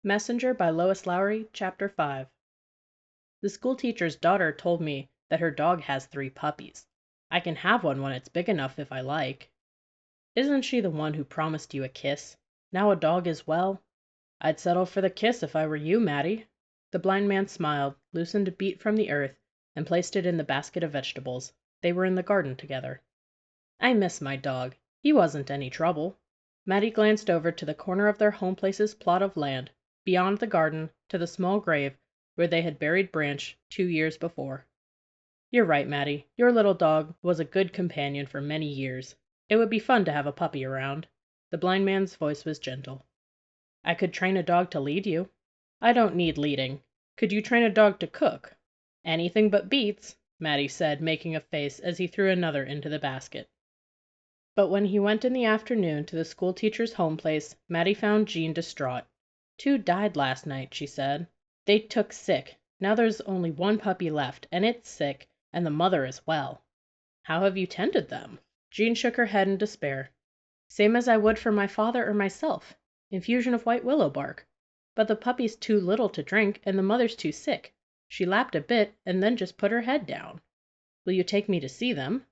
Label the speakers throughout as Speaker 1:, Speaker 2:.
Speaker 1: Messenger by Lois Lowry, Chapter 5. The schoolteacher's daughter told me that her dog has 3 puppies. I can have one when it's big enough if I like. Isn't she the one who promised you a kiss? Now a dog is well? I'd settle for the kiss if I were you, Mattie. The blind man smiled, loosened a beet from the earth, and placed it in the basket of vegetables. They were in the garden together. I miss my dog. He wasn't any trouble. Mattie glanced over to the corner of their home place's plot of land, beyond the garden, to the small grave where they had buried Branch 2 years before. You're right, Mattie. Your little dog was a good companion for many years. It would be fun to have a puppy around. The blind man's voice was gentle. I could train a dog to lead you. I don't need leading. Could you train a dog to cook? Anything but beets, Mattie said, making a face as he threw another into the basket. But when he went in the afternoon to the schoolteacher's home place, Mattie found Jean distraught. 2 died last night, she said. They took sick. Now there's only 1 puppy left, and it's sick, and the mother is well. How have you tended them? Jean shook her head in despair. Same as I would for my father or myself. Infusion of white willow bark. But the puppy's too little to drink, and the mother's too sick. She lapped a bit, and then just put her head down. Will you take me to see them?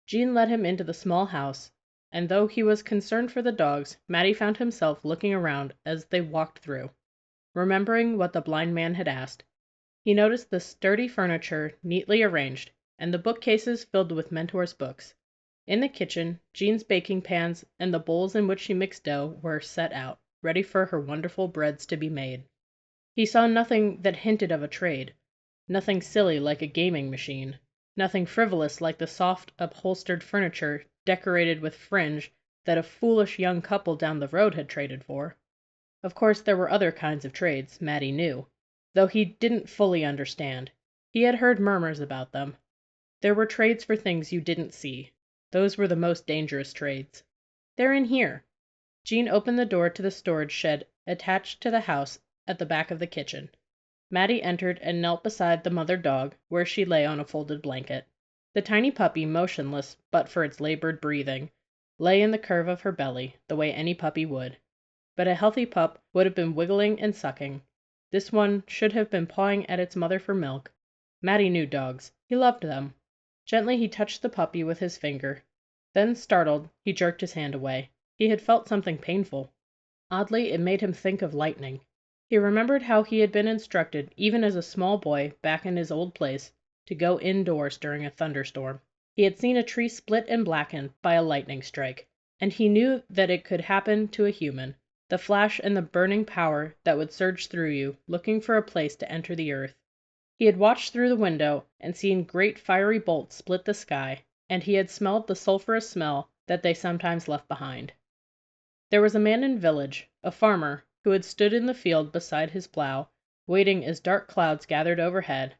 Speaker 1: Jean led him into the small house, and though he was concerned for the dogs, Mattie found himself looking around as they walked through. Remembering what the blind man had asked, he noticed the sturdy furniture neatly arranged, and the bookcases filled with Mentor's books. In the kitchen, Jean's baking pans and the bowls in which she mixed dough were set out, ready for her wonderful breads to be made. He saw nothing that hinted of a trade, nothing silly like a gaming machine, nothing frivolous like the soft upholstered furniture decorated with fringe that a foolish young couple down the road had traded for. Of course there were other kinds of trades, Mattie knew, though he didn't fully understand. He had heard murmurs about them. There were trades for things you didn't see. Those were the most dangerous trades. They're in here. Jean opened the door to the storage shed attached to the house at the back of the kitchen. Mattie entered and knelt beside the mother dog, where she lay on a folded blanket. The tiny puppy, motionless but for its labored breathing, lay in the curve of her belly, the way any puppy would. But a healthy pup would have been wiggling and sucking. This one should have been pawing at its mother for milk. Mattie knew dogs. He loved them. Gently he touched the puppy with his finger. Then, startled, he jerked his hand away. He had felt something painful. Oddly, it made him think of lightning. He remembered how he had been instructed, even as a small boy, back in his old place, to go indoors during a thunderstorm. He had seen a tree split and blackened by a lightning strike, and he knew that it could happen to a human. The flash and the burning power that would surge through you, looking for a place to enter the earth. He had watched through the window and seen great fiery bolts split the sky, and he had smelled the sulphurous smell that they sometimes left behind. There was a man in the village, a farmer, who had stood in the field beside his plow, waiting as dark clouds gathered overhead,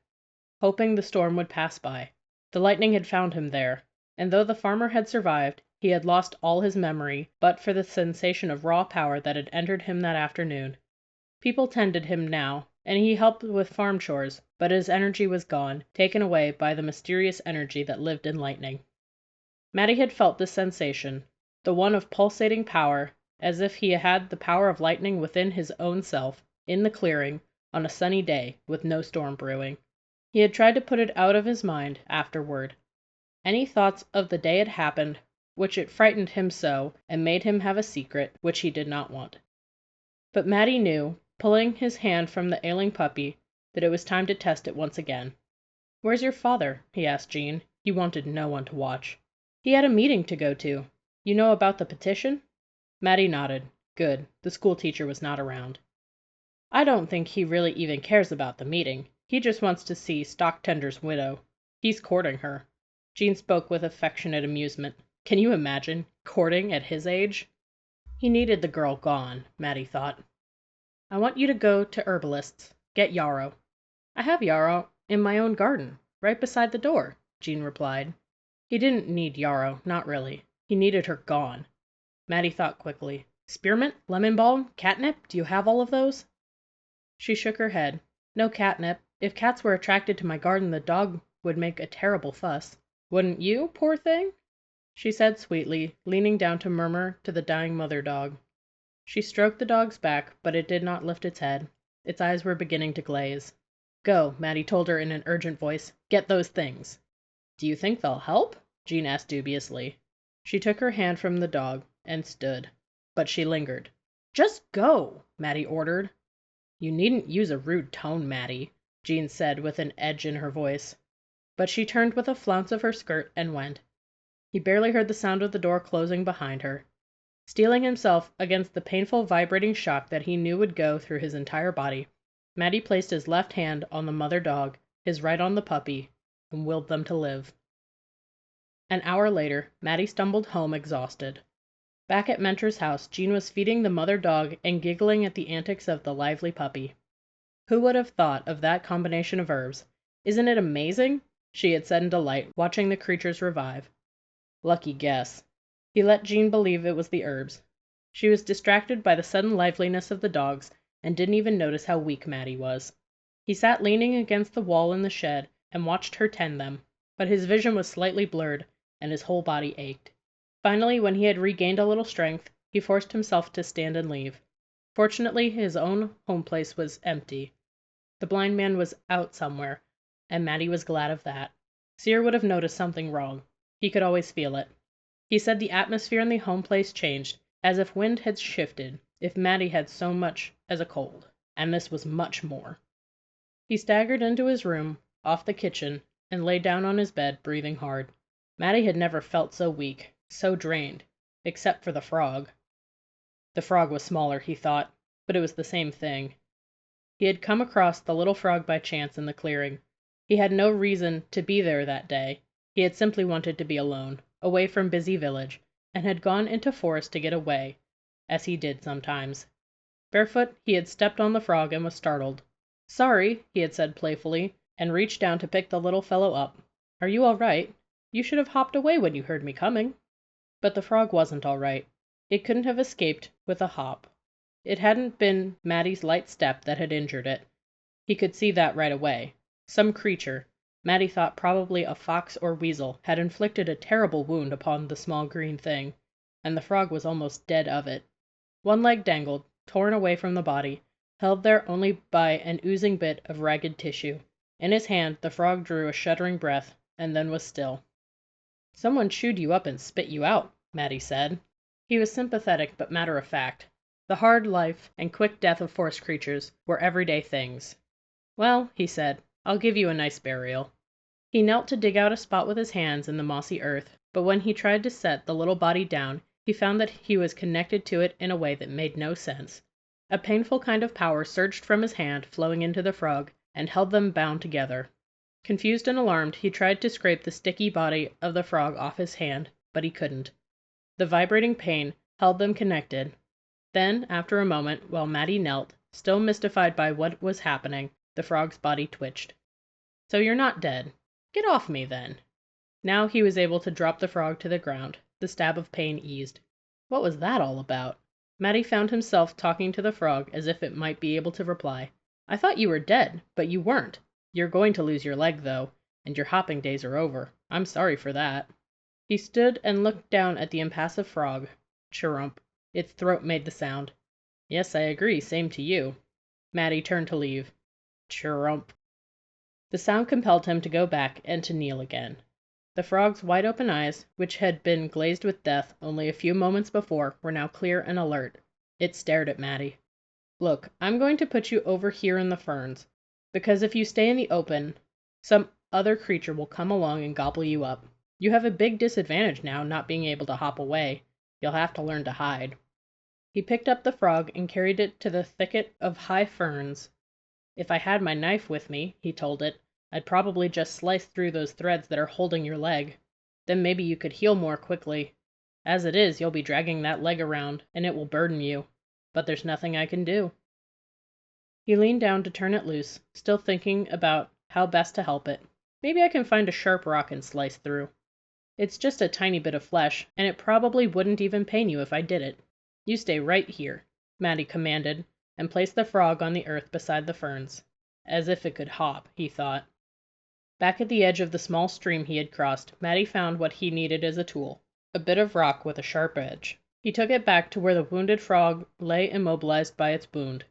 Speaker 1: hoping the storm would pass by. The lightning had found him there, and though the farmer had survived, he had lost all his memory but for the sensation of raw power that had entered him that afternoon. People tended him now, and he helped with farm chores, but his energy was gone, taken away by the mysterious energy that lived in lightning. Mattie had felt this sensation, the one of pulsating power, as if he had the power of lightning within his own self, in the clearing, on a sunny day, with no storm brewing. He had tried to put it out of his mind afterward. Any thoughts of the day had happened, which it frightened him so, and made him have a secret, which he did not want. But Mattie knew, pulling his hand from the ailing puppy, that it was time to test it once again. Where's your father? He asked Jean. He wanted no one to watch. He had a meeting to go to. You know about the petition? Mattie nodded. Good. The schoolteacher was not around. I don't think he really even cares about the meeting. He just wants to see Stocktender's widow. He's courting her. Jean spoke with affectionate amusement. Can you imagine? Courting at his age? He needed the girl gone, Mattie thought. I want you to go to Herbalist's. Get yarrow. I have yarrow in my own garden, right beside the door, Jean replied. He didn't need yarrow, not really. He needed her gone. Mattie thought quickly. Spearmint? Lemon balm? Catnip? Do you have all of those? She shook her head. No catnip. If cats were attracted to my garden, the dog would make a terrible fuss. Wouldn't you, poor thing? She said sweetly, leaning down to murmur to the dying mother dog. She stroked the dog's back, but it did not lift its head. Its eyes were beginning to glaze. Go, Maddie told her in an urgent voice. Get those things. Do you think they'll help? Jean asked dubiously. She took her hand from the dog and stood, but she lingered. Just go, Maddie ordered. You needn't use a rude tone, Maddie, Jean said with an edge in her voice. But she turned with a flounce of her skirt and went. He barely heard the sound of the door closing behind her. Steeling himself against the painful vibrating shock that he knew would go through his entire body, Maddie placed his left hand on the mother dog, his right on the puppy, and willed them to live. An hour later, Maddie stumbled home exhausted. Back at Mentor's house, Jean was feeding the mother dog and giggling at the antics of the lively puppy. Who would have thought of that combination of herbs? Isn't it amazing? She had said in delight, watching the creatures revive. Lucky guess. He let Jean believe it was the herbs. She was distracted by the sudden liveliness of the dogs and didn't even notice how weak Maddie was. He sat leaning against the wall in the shed and watched her tend them, but his vision was slightly blurred and his whole body ached. Finally, when he had regained a little strength, he forced himself to stand and leave. Fortunately, his own home place was empty. The blind man was out somewhere, and Maddie was glad of that. Sear would have noticed something wrong. He could always feel it. He said the atmosphere in the home place changed, as if wind had shifted, if Maddie had so much as a cold. And this was much more. He staggered into his room, off the kitchen, and lay down on his bed, breathing hard. Maddie had never felt so weak, so drained, except for the frog. The frog was smaller, he thought, but it was the same thing. He had come across the little frog by chance in the clearing. He had no reason to be there that day. He had simply wanted to be alone, away from busy village, and had gone into forest to get away, as he did sometimes. Barefoot, he had stepped on the frog and was startled. Sorry, he had said playfully, and reached down to pick the little fellow up. Are you all right? You should have hopped away when you heard me coming. But the frog wasn't all right. It couldn't have escaped with a hop. It hadn't been Maddie's light step that had injured it. He could see that right away. Some creature, Maddie thought probably a fox or weasel, had inflicted a terrible wound upon the small green thing, and the frog was almost dead of it. One leg dangled, torn away from the body, held there only by an oozing bit of ragged tissue. In his hand, the frog drew a shuddering breath, and then was still. Someone chewed you up and spit you out, Maddie said. He was sympathetic but matter-of-fact. The hard life and quick death of forest creatures were everyday things. Well, he said, I'll give you a nice burial. He knelt to dig out a spot with his hands in the mossy earth, but when he tried to set the little body down, he found that he was connected to it in a way that made no sense. A painful kind of power surged from his hand, flowing into the frog, and held them bound together. Confused and alarmed, he tried to scrape the sticky body of the frog off his hand, but he couldn't. The vibrating pain held them connected. Then, after a moment, while Maddie knelt, still mystified by what was happening, the frog's body twitched. So you're not dead. Get off me, then. Now he was able to drop the frog to the ground. The stab of pain eased. What was that all about? Maddie found himself talking to the frog as if it might be able to reply. I thought you were dead, but you weren't. You're going to lose your leg, though, and your hopping days are over. I'm sorry for that. He stood and looked down at the impassive frog. Chirrump. Its throat made the sound. Yes, I agree, same to you. Maddie turned to leave. Chirrump. The sound compelled him to go back and to kneel again. The frog's wide-open eyes, which had been glazed with death only a few moments before, were now clear and alert. It stared at Maddie. Look, I'm going to put you over here in the ferns, because if you stay in the open, some other creature will come along and gobble you up. You have a big disadvantage now, not being able to hop away. You'll have to learn to hide. He picked up the frog and carried it to the thicket of high ferns. If I had my knife with me, he told it, I'd probably just slice through those threads that are holding your leg. Then maybe you could heal more quickly. As it is, you'll be dragging that leg around, and it will burden you. But there's nothing I can do. He leaned down to turn it loose, still thinking about how best to help it. Maybe I can find a sharp rock and slice through. It's just a tiny bit of flesh, and it probably wouldn't even pain you if I did it. You stay right here, Maddie commanded, and placed the frog on the earth beside the ferns. As if it could hop, he thought. Back at the edge of the small stream he had crossed, Maddie found what he needed as a tool, a bit of rock with a sharp edge. He took it back to where the wounded frog lay immobilized by its wound.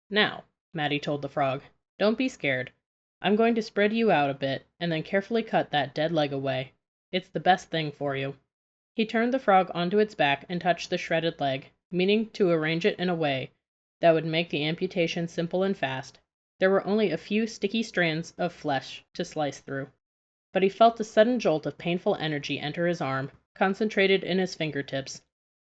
Speaker 1: "Now," Matty told the frog, "don't be scared. I'm going to spread you out a bit and then carefully cut that dead leg away. It's the best thing for you." He turned the frog onto its back and touched the shredded leg, meaning to arrange it in a way that would make the amputation simple and fast. There were only a few sticky strands of flesh to slice through. But he felt a sudden jolt of painful energy enter his arm, concentrated in his fingertips.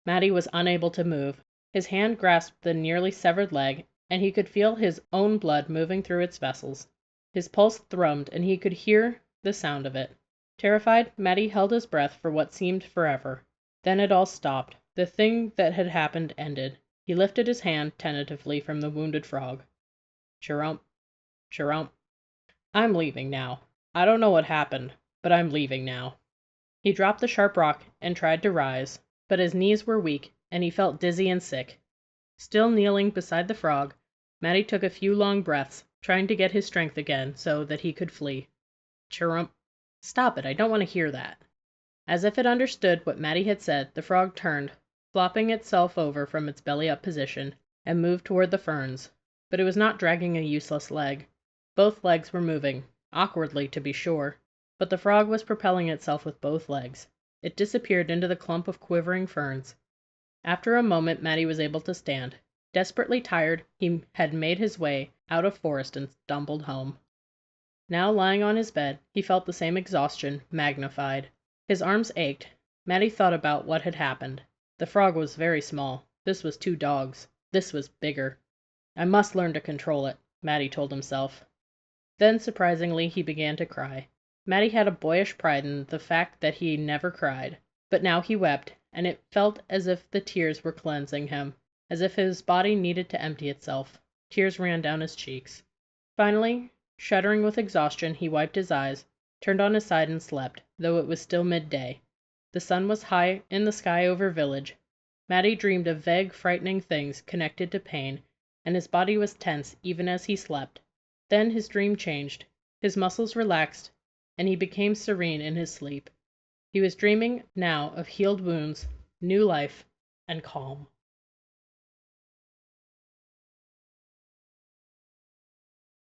Speaker 1: Matty was unable to move. His hand grasped the nearly severed leg, and he could feel his own blood moving through its vessels. His pulse thrummed, and he could hear the sound of it. Terrified, Matty held his breath for what seemed forever. Then it all stopped. The thing that had happened ended. He lifted his hand tentatively from the wounded frog. Chirrump, chirrump. "I'm leaving now. I don't know what happened, but I'm leaving now." He dropped the sharp rock and tried to rise, but his knees were weak, and he felt dizzy and sick. Still kneeling beside the frog, Matty took a few long breaths, trying to get his strength again so that he could flee. Chirrump. "Stop it, I don't want to hear that." As if it understood what Matty had said, the frog turned, flopping itself over from its belly-up position, and moved toward the ferns. But it was not dragging a useless leg. Both legs were moving, awkwardly to be sure, but the frog was propelling itself with both legs. It disappeared into the clump of quivering ferns. After a moment Matty was able to stand. Desperately tired, he had made his way out of forest and stumbled home. Now lying on his bed, he felt the same exhaustion, magnified. His arms ached. Matty thought about what had happened. The frog was very small. This was 2 dogs. This was bigger. "I must learn to control it," Matty told himself. Then, surprisingly, he began to cry. Matty had a boyish pride in the fact that he never cried. But now he wept, and it felt as if the tears were cleansing him, as if his body needed to empty itself. Tears ran down his cheeks. Finally, shuddering with exhaustion, he wiped his eyes, turned on his side and slept, though it was still midday. The sun was high in the sky over village. Matty dreamed of vague, frightening things connected to pain, and his body was tense even as he slept. Then his dream changed. His muscles relaxed, and he became serene in his sleep. He was dreaming now of healed wounds, new life, and calm.